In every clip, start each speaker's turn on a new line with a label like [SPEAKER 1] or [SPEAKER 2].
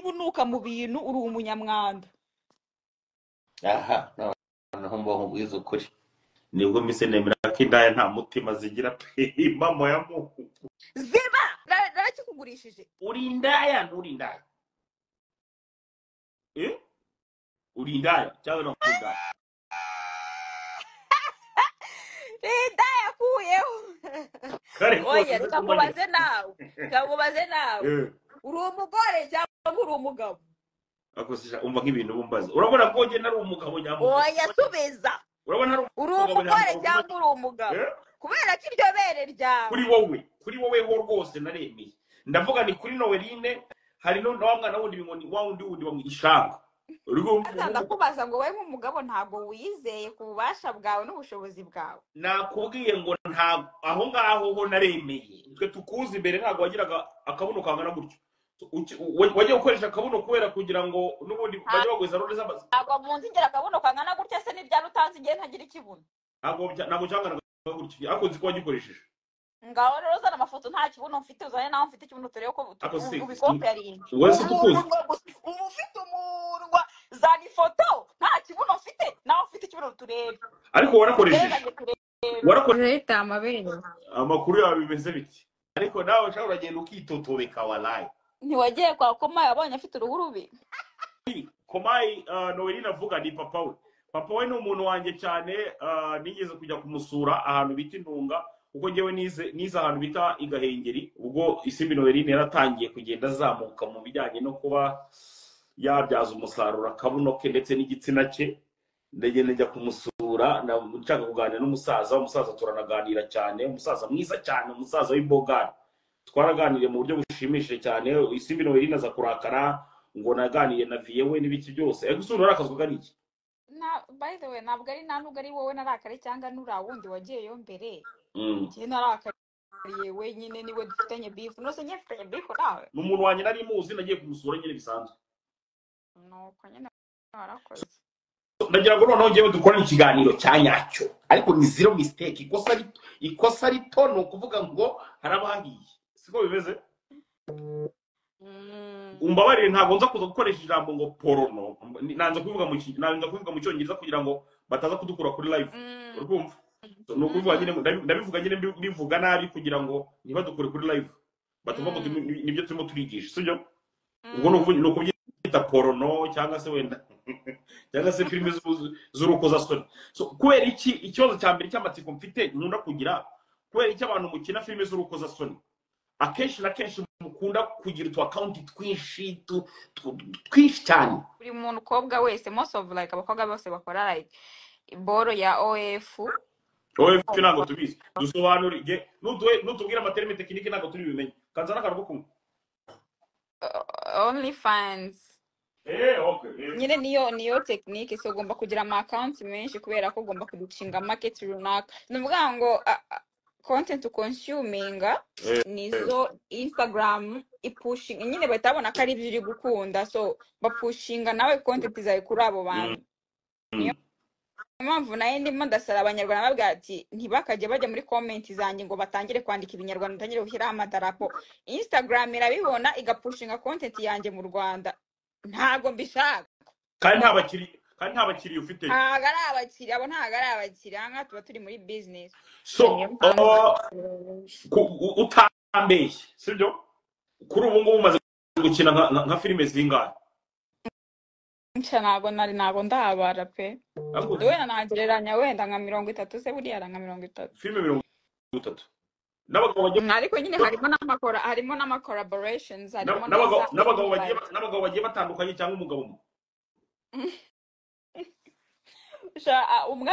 [SPEAKER 1] niba unuka mu bintu uri umunyamwanda.
[SPEAKER 2] aha noneho mbaho ubwiza ukuri nibwo mise nemera ko indaya nta mutima zigira pe mama ya Mungu.
[SPEAKER 1] Ziba narakikugurishije.
[SPEAKER 2] Uri indaya nturi indaya uri indaya cyangwa no kunda
[SPEAKER 1] Rida yakuyeho.
[SPEAKER 2] kare
[SPEAKER 1] Oya rekamubaze nawe. Kamubaze nawe. Uri umugore cyangwa uri umugabo?
[SPEAKER 2] akosisha umva nk'ibintu bumbaza urabona ko nge nari umugabo nyamugabo.
[SPEAKER 1] Oya subiza.
[SPEAKER 2] Urabona ari
[SPEAKER 1] uri umugore cyangwa uri umugabo? Kubera ko iryo bere ryawe.
[SPEAKER 2] Kuri wowe ho rwose naremeye. Ndavuga ni kuri Noeline hari no mwana wundi bingoni wa wundi bamwishanga.
[SPEAKER 1] Ndakubaza ngo wowe nk'umugabo ntago wizeye ku bubasha bwawe n'ubushobozi bwawe.
[SPEAKER 2] Nakubwiye ngo nta aho ngaho ho naremeye. Twe tukuzi imbere ntago wagiraga akabuno kangana gutyo. Wajye gukoresha akabuno kubera kugira ngo n'ubundi bajye bagweza rode z'amazi.
[SPEAKER 1] Ntago munzi ngera akabuno kangana gutya se n'ibyaro utanzi ngiye ntagira ikibuno.
[SPEAKER 2] Ntago cyangana gutyo. Akunzi ko wagikoresheje.
[SPEAKER 1] Ngaho rero uzana amafoto nta kibuno mfite uzane naho mfite ikibuno turebe ko ubikomparinga.
[SPEAKER 2] Wese tukuzi.
[SPEAKER 1] Ufite umurwa zana ifoto nta kibuno mfite naho mfite ikibuno turebe.
[SPEAKER 2] Ariko warakoresheje.
[SPEAKER 1] Warakoresheje amabere.
[SPEAKER 2] Amakuru yawe bimeze biti. Ariko nawe ushaka uragenda ukitotobeka walayi.
[SPEAKER 1] Ntiwagiye kwa Komayi abonye afite uruhu rubi.
[SPEAKER 2] Komayi Noeline avuga ni papa we. Papa we ni umuntu wanjye cyane nigeze kujya kumusura ahantu bita Intunga uko ngewe nize ahantu bita Igahengeri ubwo Isimbi Noeline yaratangiye kugenda azamuka mu bijyanye no kuba yabyaza umusaruro akabuno ke ndetse n'igitsina cye. Ndagenda njya kumusura nshaka kuganira n'umusaza turanaganira cyane umusaza mwiza cyane umusaza w'Ibogari. Twaraganiriye mu buryo bushimishije cyane Isimbi Noeline aza kurakara ngo naganiriye na Viyewe n'ibiki byose gusura arakazwaga n'iki
[SPEAKER 1] by the way ntabwo ari wowe narakare cyangwa nura wundi wagiyeyo mbere ngiye narakariye wenyine niwe dufitanye beef nose nyefitanye beef nawe
[SPEAKER 2] n'umuntu wanjye nari muzi nagiye kumusura nyine bisanzwe
[SPEAKER 1] nuko nyine warakoze
[SPEAKER 2] ndagira ngo noneho ngewe dukorane ikiganiro cyanyacyo ariko ni zero mistake ikosa rito no kuvuga ngo harabahiye siko bimeze umbabarire ntabwo nza kuza gukoresha ijambo ngo porono nanza kuvuga mu cyongereza kugira ngo bataza kudukura kuri live urumva no kuvuga nyine ndabivuga nyine bivuga nabi kugira ngo ntibadukure kuri live batuvuga ngo nibyo turimo turigisha sibyo ubwo no kubyita porono cyangwa se wenda cyangwa se filime z'urukozasoni so kubera iki ikibazo cya mbere cy'amatsiko mfite nkunda kugira kubera iki abantu mukina filime z'urukozasoni akenshi na kenshi mukunda kugira utu account twinshi cyane
[SPEAKER 1] buri muntu ukobwa wese most of like abakobwa bose bakora like iboro ya OF
[SPEAKER 2] ntabwo tubizi dusobanurire nutubwira amaterme tekinike ntabwo turi bimenye kanzana karwo kumwe
[SPEAKER 1] only fans
[SPEAKER 2] okay
[SPEAKER 1] nyine niyo technique so ugomba kugira ama accounts menshi kubera ko ugomba kuducinga market runaka nuvuga ngo content consuming nizo Instagram ipushing nyine batabona ko ari ibyo uri gukunda so bapushinga nawe content zawe kuri abo bantu niyo mpamvu nayo ndimo ndasara abanyarwanda babwira ati ntibakajye bajya muri comment zanjye ngo batangire kwandika ibinyarwanda batangire gushyiraho amadarapo Instagram irabibona igapushinga content yanjye mu Rwanda ntago mbishaka
[SPEAKER 2] kandi nta bakiri ufite
[SPEAKER 1] ntago ari abakiri abo ntago ari abakiri aha tuba turi muri business
[SPEAKER 2] so utambeshye sibyo kuri ubu ngubu umaze gukina nka filime zingahe
[SPEAKER 1] ntago ndabara pe wenda nagereranya wenda nka 30 se buriya nka 30
[SPEAKER 2] filime 30
[SPEAKER 1] ariko nyine harimo n'ama collaborations harimo
[SPEAKER 2] n'abagabo bagiye batandukanye cyangwa umugabo umwe
[SPEAKER 1] umwe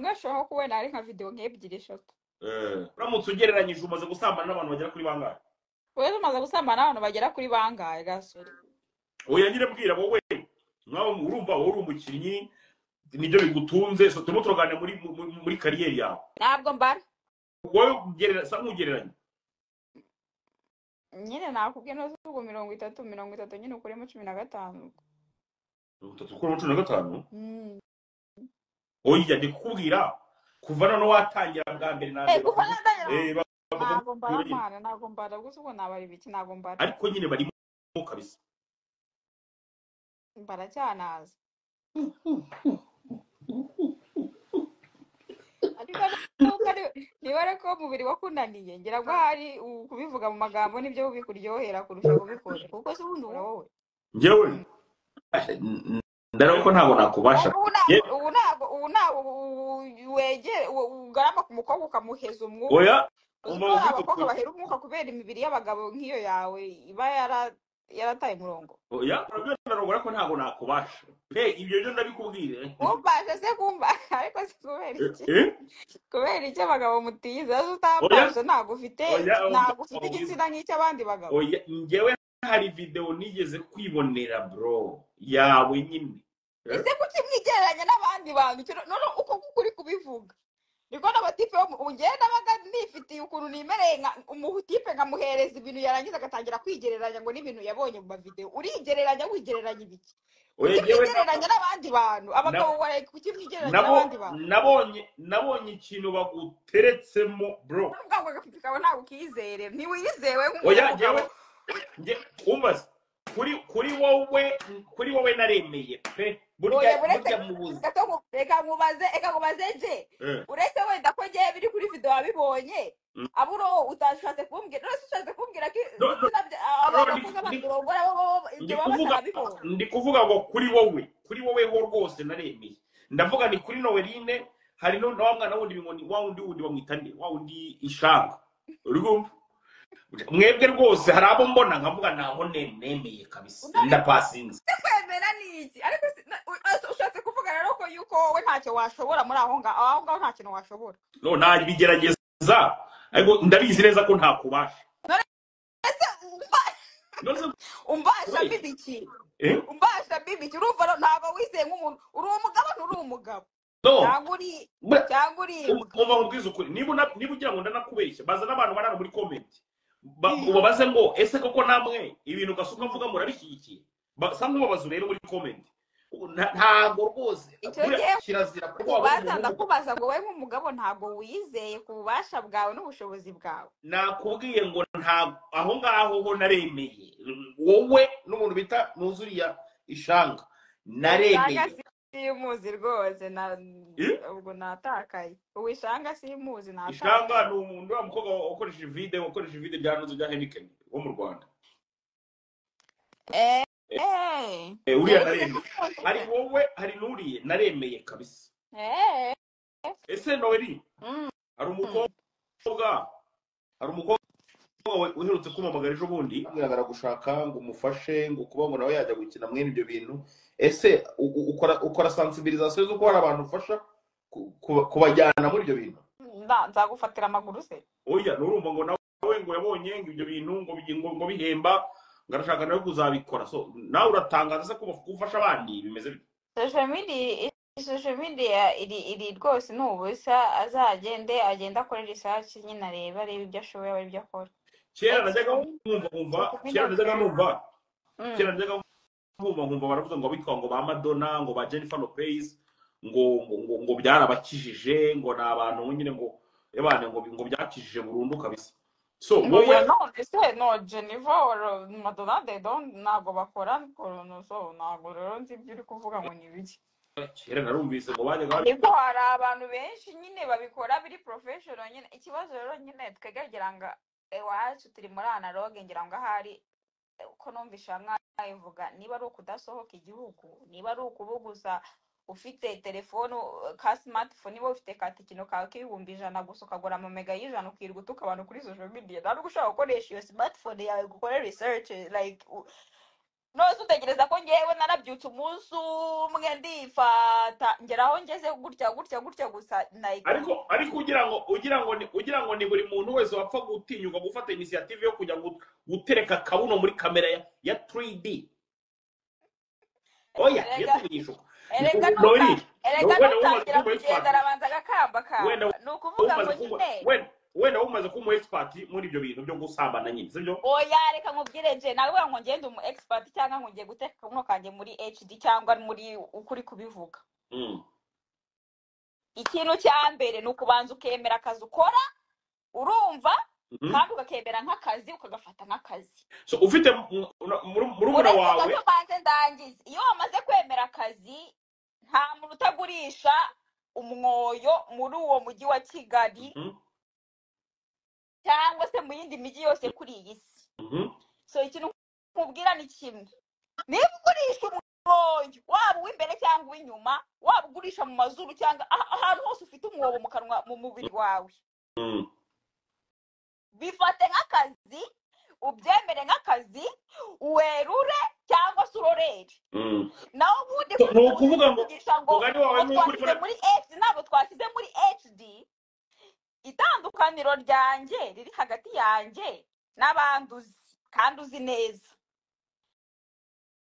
[SPEAKER 1] ashobora kubona ari nka video nk'ebyiri eshatu
[SPEAKER 2] uramutse ugereranyije umaze gusambana n'abantu bagera kuri bangahe
[SPEAKER 1] wewe umaze gusambana n'abantu bagera kuri bangahe gasore
[SPEAKER 2] oya nyine bwira wowe nkaho urumva wowe uri umukinnyi nibyo bigutunze so turimo turaganira muri kariyeri yawe
[SPEAKER 1] ntabwo mbara
[SPEAKER 2] wowe nk'ugereranya
[SPEAKER 1] nyine nakubwiye no zugo 30 nyine ukuremo 15
[SPEAKER 2] ukuremo 15 oya ndi kukubwira kuva none watangira bwa mbere na mbere
[SPEAKER 1] ntabwo mbara gusa ubwo nabari biki ntabwo mbara
[SPEAKER 2] ariko nyine barimo kabisa
[SPEAKER 1] baracyanaza ariko niba ariko umubiri wakunaniye ngira ngo hari kubivuga mu magambo nibyo bikuryohera kurusha kubikora kuko se ubundi wowe
[SPEAKER 2] njyewe ndaro ko ntabwo nakubasha
[SPEAKER 1] ubu ntabwo wegere ugarama ku mukobwa ukamuheza umwuka
[SPEAKER 2] oya
[SPEAKER 1] abakobwa bahera umwuka kubera imibiri y'abagabo nk'iyo yawe iba yarataye umurongo
[SPEAKER 2] oya urabona ko ntabwo nakubasha ibyo byo ndabikubwire
[SPEAKER 1] umbasha se kumva ariko si kubera iki abagabo mutiza utambasha ntabwo ufite igitsina nk'icy'abandi bagabo
[SPEAKER 2] oya njyewe hari video nigeze kwibonera bro yawe nyine
[SPEAKER 1] ese kuki mwigereranya n'abandi bantu none uko kuri kubivuga niko n'abatipe ugenda baga nifitiye ukuntu nimereye umutipe nkamuhereza ibintu yarangiza agatangira kwigereranya ngo n'ibintu yabonye mu mavideo urigereranya wigereranya ibiki wigereranya n'abandi bantu abagabo waraye kuki mwigereranya n'abandi bantu
[SPEAKER 2] nabonye ikintu baguteretsemo bro
[SPEAKER 1] ubwo agafite kawe ntabwo ukizere ntiwizewe
[SPEAKER 2] nk'umugabo umbaza kuri wowe naremeye pe burya mubuze
[SPEAKER 1] reka nkubaze je uretse wenda ko ngiye biri kuri video wabibonye aburo utashatse kumbwira rero ushatse kumbwira ko
[SPEAKER 2] ndi kuvuga ngo kuri wowe ho rwose naremeye ndavuga ni kuri Noeline hari no mwana wundi bingoni wa wundi bamwitande wa wundi ishanga urumva mwebwe rwose hari abo mbona nkavuga naho nemeye kabisa ndapasinze
[SPEAKER 1] kwemera niki ariko ushatse kuvuga rero ko yuko wowe ntacyo washobora muri aho ngaho nta kintu washobora
[SPEAKER 2] no nabigerageza ariko ndabizi neza ko ntakubasha
[SPEAKER 1] umbasha bibiki urumva ntabwo wizeye nk'umuntu uri umugabo nturi umugabo cyangwa uri
[SPEAKER 2] umva mubwiza ukuri niba ugira ngo ndanakubeshya baza n'abantu barara muri comment ubabaze ngo ese koko namwe ibintu gasuka mvuga murabishyigikiye basa nk'ubabaza rero muri comment ntabwo rwose kirazira
[SPEAKER 1] ndakubaza ngo wowe nk'umugabo ntabwo wizeye ku bubasha bwawe n'ubushobozi bwawe
[SPEAKER 2] nakubwiye ngo aho ngaho ho naremeye wowe n'umuntu bita nuzuriya ishanga naremeye
[SPEAKER 1] simuzi rwose ubwo natakaye uwishanga simuzi natakaye
[SPEAKER 2] ishanga ni umuntu w'umukobwa ukoresheje video bya nuzu bya Heineken wo mu Rwanda uriya naremeye hari wowe hari nuriye naremeye kabisa ese Noeline hari umukobwa uherutse kumamagara ejo bundi agaragara gushaka ngo umufashe ngo kuba ngo nawe yajya gukina mwene ibyo bintu ese ukora sensibilisation zo ko hari abantu ufasha kubajyana muri ibyo bintu
[SPEAKER 1] nzagufatira amaguru se
[SPEAKER 2] oya nurumva ngo nawe ngo yabonye ngo ibyo bintu ngo bihemba ngarashaka nawe kuzabikora so nawe uratangaza se ko ufasha abandi bimeze bite
[SPEAKER 1] social media iri rwose n'ubusa azagende agenda akora research nyine areba ibyo ashoboye aba ibyo akora
[SPEAKER 2] kera najyaga nkumva baravuga ngo bitwa ngo ba Madonna ngo ba Jennifer Lopez ngo byarabakijije ngo nabantu nyine ngo yabane ngo byakijije burundu kabisa so wowe
[SPEAKER 1] no Jennifer or Madonna they don't ntago bakora so ntago rero nzi ibyo uri kuvuga ngo ni biki
[SPEAKER 2] kera narumvise ngo bajyaga
[SPEAKER 1] ariko hari abantu benshi nyine babikora biri professional nyine ikibazo rero nyine twegera ngo iwacu turi muri analogue ngira ngo ahari uko numvisha mwayivuga niba ari ukudasohoka igihugu niba ari ukubuguza ufite telefone ka smartphone niba ufite katikino kawe k'ibihumbi 100 gusa ukagura amamega y'100 ukirwa utuka abantu kuri social media ntabwo gushaka gukoresha iyo smartphone yawe gukora research like noze utegereza ko ngewe narabyutse umunsi umwe ndifata ngeraho ngeze gutya gusa
[SPEAKER 2] ariko ugira ngo ni buri muntu wese wapfa gutinyuka gufata initiative yo kujya gutereka kabuno muri kamera ya 3D oya yetugishuka
[SPEAKER 1] erega nutangira kugenda arabanza agakamba kawe ni ukuvuga ngo nyine
[SPEAKER 2] wenda umaze kuba umu expert muri ibyo bintu byo gusambana nyine sibyo
[SPEAKER 1] oya reka nkubwire je nawe ngo ngende umu expert cyangwa ngo ngiye guteka kabuno kanje muri HD cyangwa muri ukuri kubivuga ikintu cya mbere ni ukubanza ukemera akazi ukora urumva kandi ukakemera nk'akazi ukagafata nk'akazi
[SPEAKER 2] so ufite muri wawe
[SPEAKER 1] ndangiza iyo wamaze kwemera akazi nta muntu utagurisha umwoyo muri uwo mujyi wa Kigali cyangwa se mu yindi mijyi yose kuri iyi si. So ikintu nkubwira ni kimwe, niba ugurisha umwoyo waba uw'imbere cyangwa uw'inyuma, waba ugurisha mu mazuru cyangwa ahantu hose ufite umwobo mu kanwa mu mubiri wawe, bifate nk'akazi, ubyemere nk'akazi, werure cyangwa se urorere. Naho ubundi
[SPEAKER 2] ni ukuvuga ngo
[SPEAKER 1] twashyize muri HD, ntabwo twashyize muri HD. Itandukaniro ryanjye riri hagati yanjye n'abandi uzi kandi uzi neza.